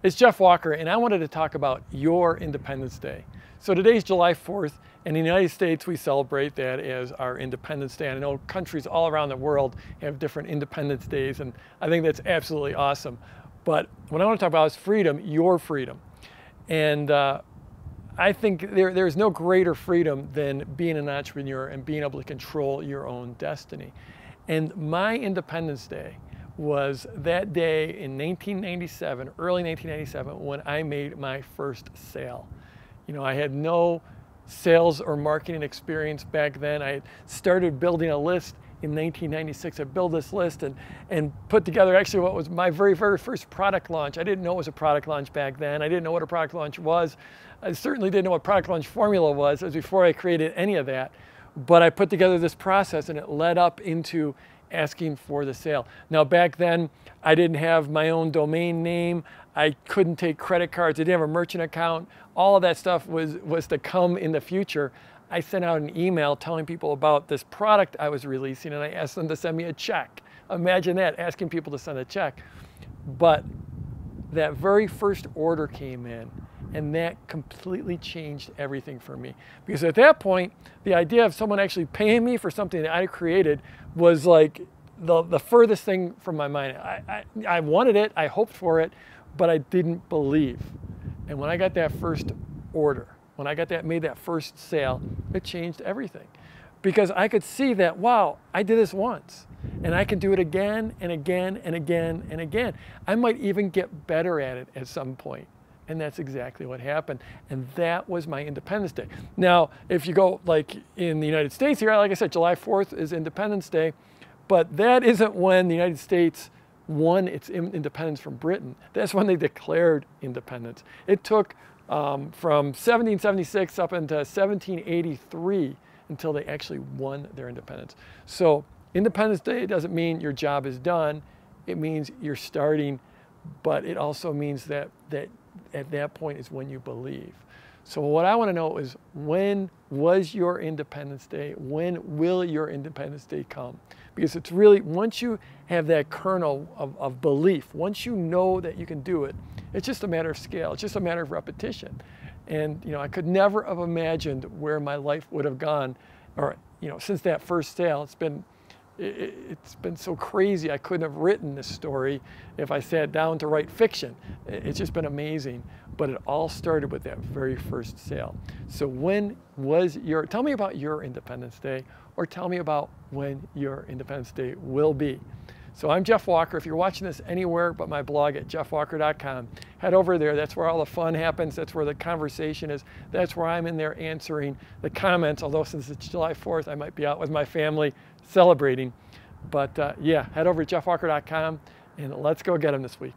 It's Jeff Walker, and I wanted to talk about your Independence Day. So today's July 4th. In the United States, we celebrate that as our Independence Day. And I know countries all around the world have different Independence Days, and I think that's absolutely awesome. But what I want to talk about is freedom, your freedom. And I think there's no greater freedom than being an entrepreneur and being able to control your own destiny. And my Independence Day was that day in 1997, early 1997, when I made my first sale. You know, I had no sales or marketing experience back then. I had started building a list in 1996. I built this list and put together actually what was my very first product launch. I didn't know it was a product launch back then. I didn't know what a product launch was. I certainly didn't know what product launch formula was. It was before I created any of that. But I put together this process and it led up into asking for the sale. Now back then, I didn't have my own domain name. I couldn't take credit cards. I didn't have a merchant account. All of that stuff was to come in the future. I sent out an email telling people about this product I was releasing, and I asked them to send me a check. Imagine that, asking people to send a check. But that very first order came in, and that completely changed everything for me. Because at that point, the idea of someone actually paying me for something that I created was like the furthest thing from my mind. I wanted it, I hoped for it, but I didn't believe. And when I got that first order, when I made that first sale, it changed everything. Because I could see that, wow, I did this once, and I can do it again and again and again and again. I might even get better at it at some point. And that's exactly what happened. And that was my Independence Day. Now, if you go like in the United States here, like I said, July 4th is Independence Day, but that isn't when the United States won its independence from Britain. That's when they declared independence. It took from 1776 up into 1783 until they actually won their independence. So Independence Day doesn't mean your job is done. It means you're starting, but it also means that at that point is when you believe. So what I want to know is, when was your Independence Day? When will your Independence Day come? Because it's really, once you have that kernel of belief, once you know that you can do it, it's just a matter of scale. It's just a matter of repetition. And you know, I could never have imagined where my life would have gone, or you know, since that first sale. It's been so crazy. I couldn't have written this story if I sat down to write fiction. It's just been amazing. But it all started with that very first sale. So when was tell me about your Independence Day, or tell me about when your Independence Day will be. So I'm Jeff Walker. If you're watching this anywhere but my blog at jeffwalker.com, head over there. That's where all the fun happens. That's where the conversation is. That's where I'm in there answering the comments. Although since it's July 4th, I might be out with my family celebrating. But yeah, head over to jeffwalker.com and let's go get them this week.